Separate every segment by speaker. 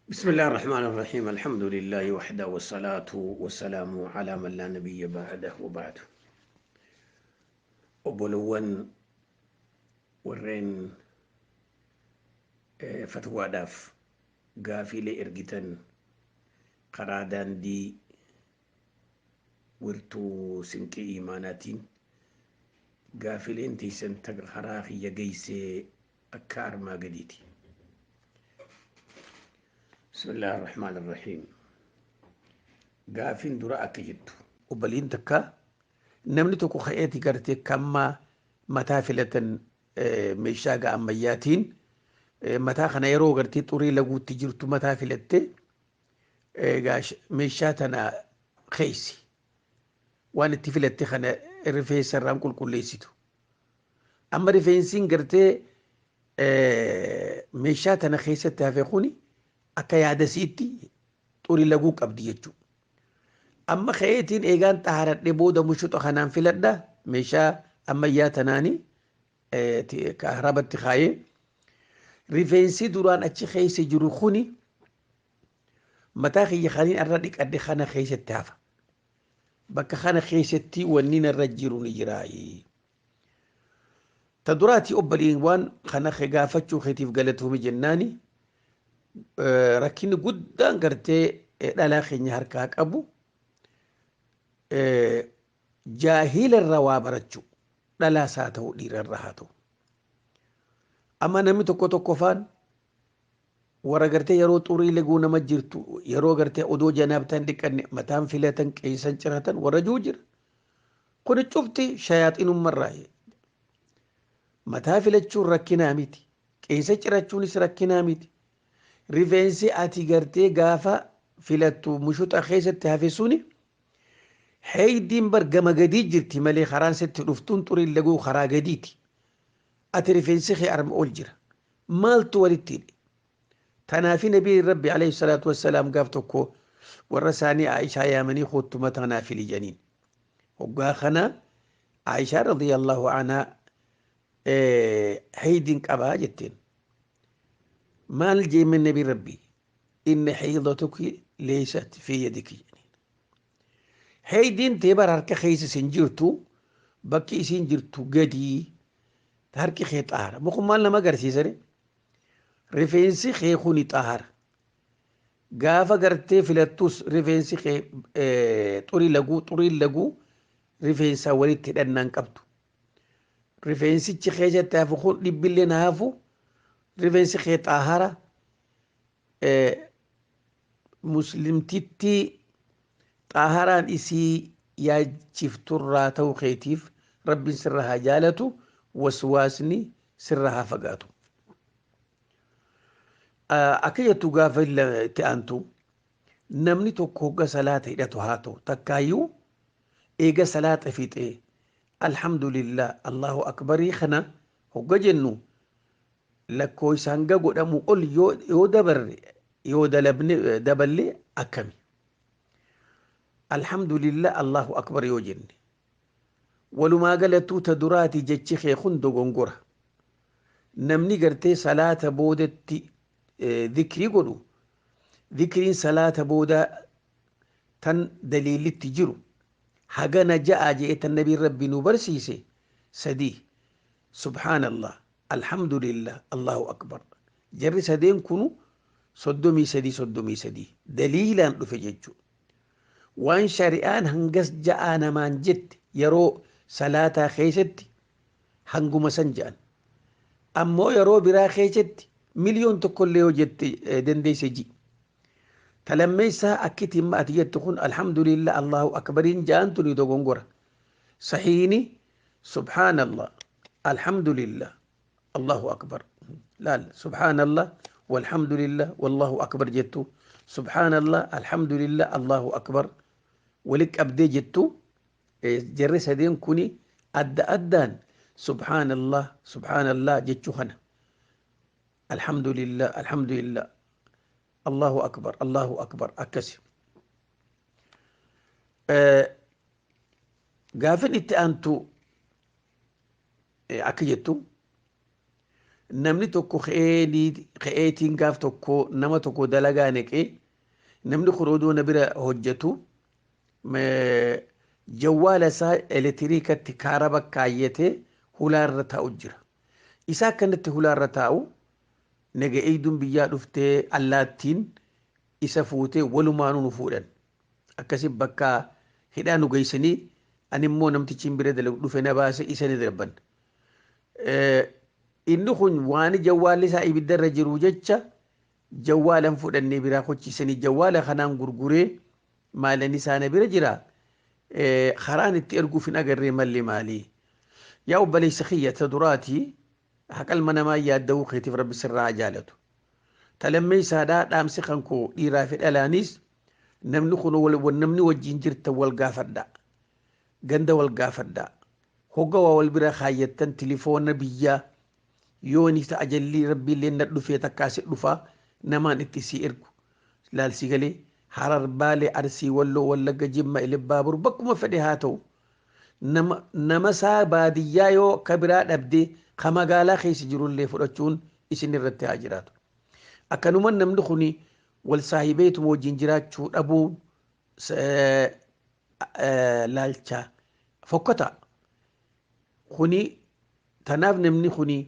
Speaker 1: بسم الله الرحمن الرحيم الحمد لله وحده والصلاة والسلام على من لا نبي بعده وبعد وبلون ورين فتوى داف قافي لإرقتن قرادان دي ورتو سنكي إيماناتين قافي لإنتي سنتق خراخي يقيسي أكار ما قديتي بسم الله الرحمن الرحيم قافين دراء جدو وبلين تكا namni tokko ka'eeti gartee kamma mataa filatan meeshaaga ammayyaatiin mataa kana yeroo gartee xurii laguutti jirtu mataa filatte meeshaa tana keeysi waan itti filatte kana rifeensa irraan qulqulleessitu amma rifeensiin gartee meeshaa tana keessatti hafe kuni akka yaadasiitti xurii laguu qabdi jechuudha. amma ka'eetiin eegaan xaaradhe booda mushuxa kanaan filadha meeshaa ammayyaa tanaani kaarabatti kaayee rifeensi duraan achi keessa jiru kuni mataa kiyya kaniin irra dhiqadhe kana keessatti hafa bakka kana keessatti wanni irra jiru ni jiraayi ta duraati obbaliin waan kana gaafachuu keetiif galatoomii jennaani rakkinni guddaan gartee dhalaa keenya harkaa qabu jaahila irraa waa barachuu dhalaas haa ta'u dhiira irraa haa ta'u amma namni tokko tokko faan warra gartee yeroo xurii laguu nama jirtu yeroo gartee odoo janaabatan dhiqanne mataan filatan qeensan ciratan warra juu jira kun cufti shayaaxinummarraa mataa filachuun rakkinaa miti qeensa cirachuunis rakkinaa miti rifeensi ati gartee gaafa filattu mushuxa keessatti hafe suni haydiin bar gama gadii jirti malee karaan sitti dhuftuun xurii laguu karaa gadiiti ati rifeensi kee arma ol jira maaltu walitti hidhe tanaafi nabii rabbi alayhi salaatu wassalaam gaaf tokko warra isaanii Aishaa yaamanii kootu mataa naa fili janiin hoggaa kana Aishaa radiyallahu anhaa haydiin qabaa jetteen maal jeemen nabii rabbi inna haydatuki leysat fi yadiki haydiin teebar harka keessa isin jirtu bakki isin jirtu gadii harki kee xaara mukun maal nama agarsiisane rifeensi kee kuni xaara gaafa gartee filattus rifeensi kee xurii laguu rifeensa walitti hidhannaan qabdu rifeensichi keessatti hafu kun dhibbillee na hafu rifeensi kee xaahara muslimtitti xaaharaan isii yaachifturraa ta'uu keetiif rabbiin sirra haa jaalatu waswaasni sirra haa fagaatu akka jettu gaafa itti aantu namni tokko hogga salaata hidhatu haa ta'u takkaayyuu eega salaata fixee alhamdulillah allahu akbarii kana hogga jennu lakkoo isaan godhamu ol yoo dabarre yoo daballe akkami alhamdulillah allahu akbar yoo jenne walumaa galatti taduraati jechi kee kun dogongora namni gartee salaata boodatti dhikrii godhu dhikriin salaata booda tan daliilitti jiru hagana ja'a jee tan nabii rabbi nu barsiise sadii subhaanallah alhamdulillah allahu akbar jarri sadeen kunu soddomii sadii daliilaan dhufe jechuudha waan shari'aan hangas ja'aa namaan jette yeroo salaataa keessatti hanguma san ja'an ammoo yeroo biraa keessatti miliyoon tokkollee yoo jette dandeesse ji talammeessaa akkitiin ati jette kun alhamdulillah allahu akbariin ja'an tuni dogongora sahiini subhaanallah alhamdulillah allahu akbar laal subhaanallah walhamdulillah wallahu akbar jettu subhaanallah alhamdulillah allahu akbar walitti qabdee jettu jarri sadeen kuni adda addaan subhaanallah jechuu kana alhamdulillah allahu akbar akkasi gaafin itti aantu akka jettu namni tokko ka'eetiin gaaf tokko nama tokko dalagaa neqee namni kuroodoo na bira hojjetu jawwaala isaa elektiriikatti kaaraba kaayyatee hulaarra taa'u jira. Isaa akkanatti hulaarra taa'u naga eeyduun biyyaa dhuftee allaattiin isa fuutee walumaanuu nu fuudhan. Akkasii bakka hidhaa nu geessanii ani immoo namtichi bira dalagu dhufe na baase isa ni darban. Inni kun waan jawwaalli isaa ibiddarra jiru jecha jawwaalan fudhannee biraa kochiisanii jawwaala kanaan gurguree maalan isaana bira jira. Karaan itti erguuf hin agarree malli maalii. Yaa obboleessa kiyya ta duraatii haqal manamaa yaadda'uu keetiif rabbi sirraa jaalatu. Talammee isaadhaa dhaamsi kan koo dhiiraa fi dhalaanis namni kun namni wajjin jirta wal gaafadha. Ganda wal gaafadha. Hogga waa wal bira kaayyattan tilifoona biyyaa yooni ta ajalli rabbiillee na dhufee takkaasi dhufa namaan itti si ergu. Laalsi galee Harar Baalee Arsii Walloo Wallagga Jimma Ilibbaabur bakkuma fedhe haa ta'u nama saa baadiyyaa yoo ka biraa dhabdee ka magaalaa keessa jirullee fudhachuun isin irratti haa jiraatu. Akkanuma namni kuni wal saahibeetu wajjin jiraachuu dhabuu laalcha fokkata. Kuni tanaaf namni kuni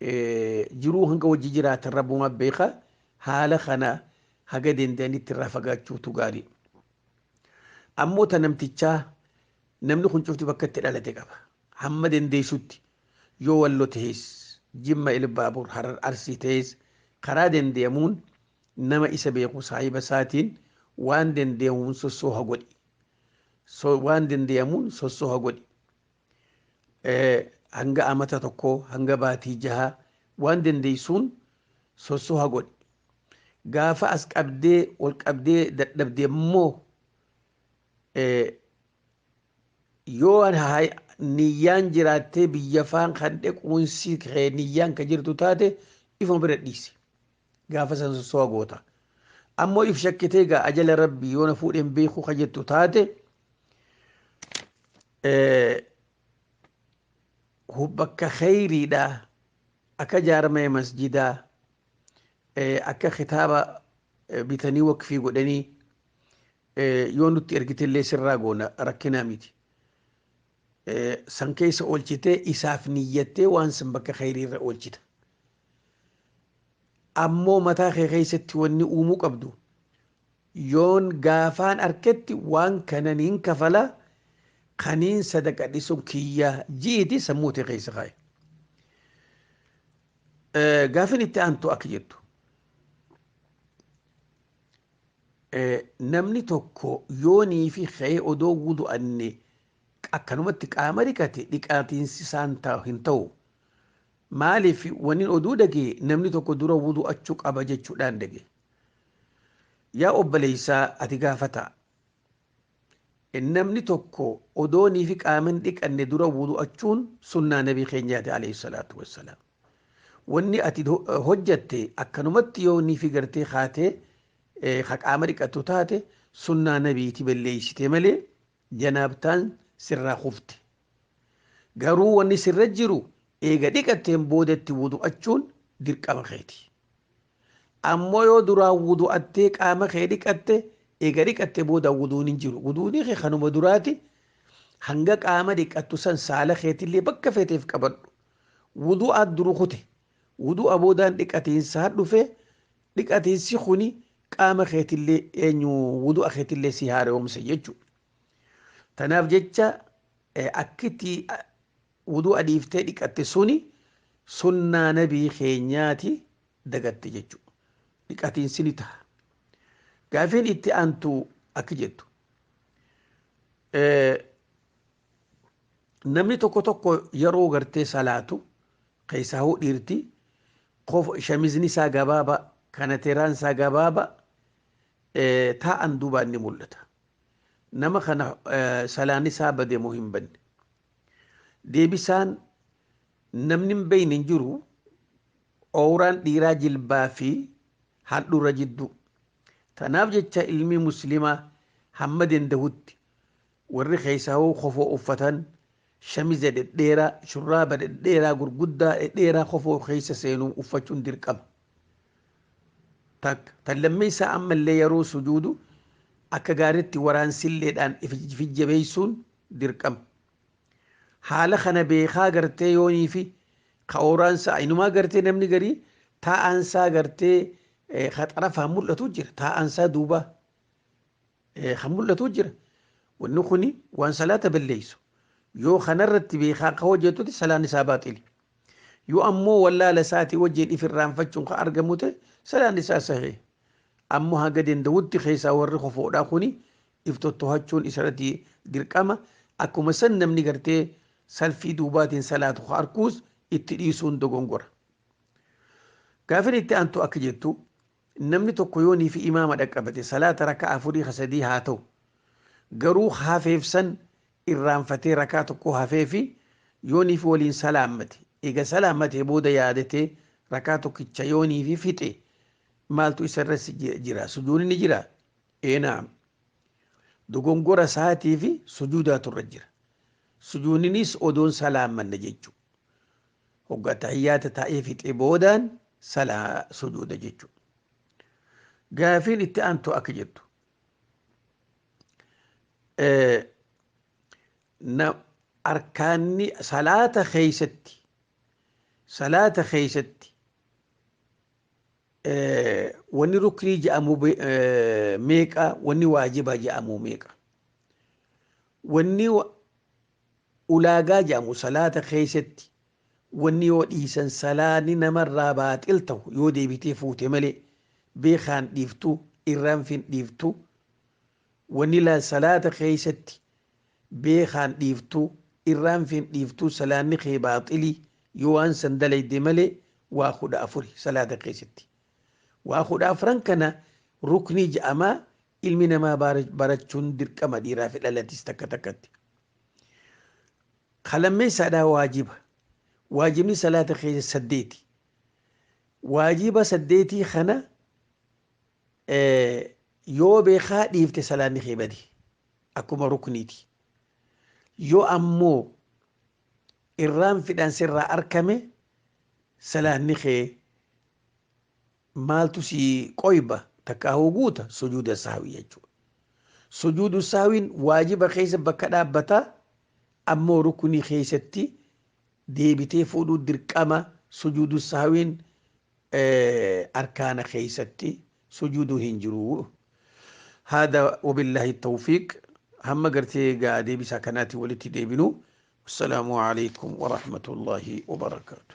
Speaker 1: jiruu hanga wajji jiraatan rabbuma beeka haala kana haga danda'anitti irraa fagaachuutu gaarii. Ammoo ta namtichaa namni kun cufti bakka itti dhalate qaba. Hamma dandeessutti yoo Walloo ta'es Jimma Ilibbaabur Harar Arsii ta'es karaa danda'amuun nama isa beeku saahiba isaatiin waan danda'amuun sossooha godhi. Waan danda'amuun sossooha godhi. Hanga amata tokko hanga baatii jaha waan dandeessuun sossooha godhi. Gaafa as qabdee ol qabdee dadhabdee immoo yoo niyyaan jiraattee biyya faan kan dhequunsi niyyaan ka jirtu taate ifuma bira dhiisi. Gaafa san sossooha goota. Ammoo if shakkitee gaa ajala rabbii yoo na fuudheen beekuu ka jettu taate bakka khayriidha akka jaarmee masjidaa akka kitaaba bitanii waqfii godhanii yoo nutti ergitellee sirraa goona rakkinaa miti. San keessa oolchitee isaaf niyyattee waan san bakka khayriirra oolchita. Ammoo mataa kee keessatti wanni uumuu qabdu yoon gaafaan arketti waan kananiin kafala kaniin sadaqa dhisuun kiyya jiiti sammuutii keessa kaaye. Gaafin itti aantu akka jettu namni tokko yoonii fi ka'ee odoo wudu'anne akkanumatti qaama dhiqate dhiqaatiinsi isaan hin ta'u. Maaliif wanni oduu dhagee namni tokko dura wudu'achuu qaba jechuudhaan dhagee. Yaa obboleessaa ati gaafata. Namni tokko odoonii fi qaaman dhiqanne dura wudu'achuun sunnaa nabii keenyaati alayhi salaatu wassalaam. Wanni ati hojjatte akkanumatti yoonii fi gartee kaatee qaama dhiqattu taate sunnaa nabiiti balleessite malee janaabtaan sirraa kufte. Garuu wanni sirra jiru eega dhiqatteen boodatti wudu'achuun dirqama keeti. Ammoo yoo duraa wudu'attee qaama kee dhiqatte eega dhiqatte booda wuduun hin jiru. Wuduunii kee kanuma duraati hanga qaama dhiqattu san saala keetillee bakka feeteef qabadhu. Wudu'aa duru kute. Wudu'a boodaan dhiqatiinsaa dhufe dhiqatiinsi kuni qaama keetillee wudu'a keetillee si haaromse jechuudha. Tanaaf jecha akkitti wudu'a dhiiftee dhiqatte suni sunnaa nabii keenyaati dagatte jechuudha. Dhiqatiinsi ni ta'a. Gaafiin itti aantu akka jettu namni tokko tokko yeroo gartee salaatu keessaa dhiirti shamizni isaa gabaaba kanateeraan isaa gabaaba taa'an duubaan ni mul'ata. Nama kana salaan isaa badee moo hin badne. Deebisaan namni hin beeyne hin jiru ooraan dhiiraa jilbaa fi handhuura jidduu. Tanaaf jecha ilmi muslimaa hamma dandahutti warri keessaa kofoo uffatan shamiza dhedheeraa shurraaba dhedheeraa gurguddaa dhedheeraa kofoo keessa seenuu uffachuun dirqama. Tan lammeessaa ammallee yeroo sujuudu akka gaariitti waraansilleedhaan fijjabeessuun dirqama. Haala kana beekaa gartee yoonii fi ka'ooraansaa inumaa gartee namni garii taa'aansaa gartee xarafaan mul'atu jira. Taa'aansaa duuba kan mul'atu jira. Wanni kuni waan salaata balleessu. Yoo kanarratti beekaa ka hojjetutti salaan isaa baaxili. Yoo ammoo wallaala isaatii wajjin ifirraanfachuun ka argamu ta'e salaan isaa sahee. Ammoo haga danda'utti keessaa warri kofoodhaa kuni iftottohachuun isarratti dirqama. Akkuma san namni gartee salfii duubaatiin salaatu ka arkuus itti dhiisuun dogongora. Gaafin itti aantu akka jettu namni tokko yoonii fi imaama dhaqqabate salaata rakaa 4-3 haa ta'u garuu hafeefsan irraanfatee rakaa tokko hafee fi yoonii fi waliin salaammate eega salaammatee booda yaadatee rakaa tokkicha yoonii fi fixe maaltu isarra jira? Sujuudni ni jira. Naam. Dogongora isaatii fi sujuudaatu irra jira. Sujuudninis odoon salaammanne jechuudha. Hoggaa tahiyyaata taa'ee fixe boodaan sujuuda jechuudha. Gaafiin itti aantu akka jettu arkaanni salaata keeysatti wanni ruknii jedhamu meeqa, wanni waajibaa jedhamu meeqa? Wanni ulaagaa jedhamu salaata keeysatti wanni yoo dhiisan salaanni namarraa baaxil ta'u yoo deebitee fuute malee beekaan dhiiftu irraanfin dhiiftu. Wanni salaata keeysatti beekaan dhiiftu irraanfin dhiiftu salaanni kee baaxilii yoo waan san dalayde malee waa 14 salaata keeysatti. Waa 14 kana ruknii jedhamaa ilmi namaa barachuun dirqama dhiiraa fi dhalatis takka takkatti. Kalammeessaadhaa waajiba. Waajibni salaata keessa 8. Waajiba 8 kana yoo beekaa dhiifte salaanni kee badi akkuma rukniiti. Yoo ammoo irraanfidhaan sirraa arkame salaanni kee maaltu si qoyba takka guuta sujuuda saawii jechuudha. Sujuudu saawiin waajiba keessa bakka dhaabbataa ammoo ruknii keessatti deebitee fuudhuu dirqama. Sujuudu saawiin arkaana keessatti sujuudu hin jiru. هذا وبالله التوفيق. هم قرتي قاعد بسكناتي ولتي ديبنو. السلام عليكم ورحمة الله وبركاته.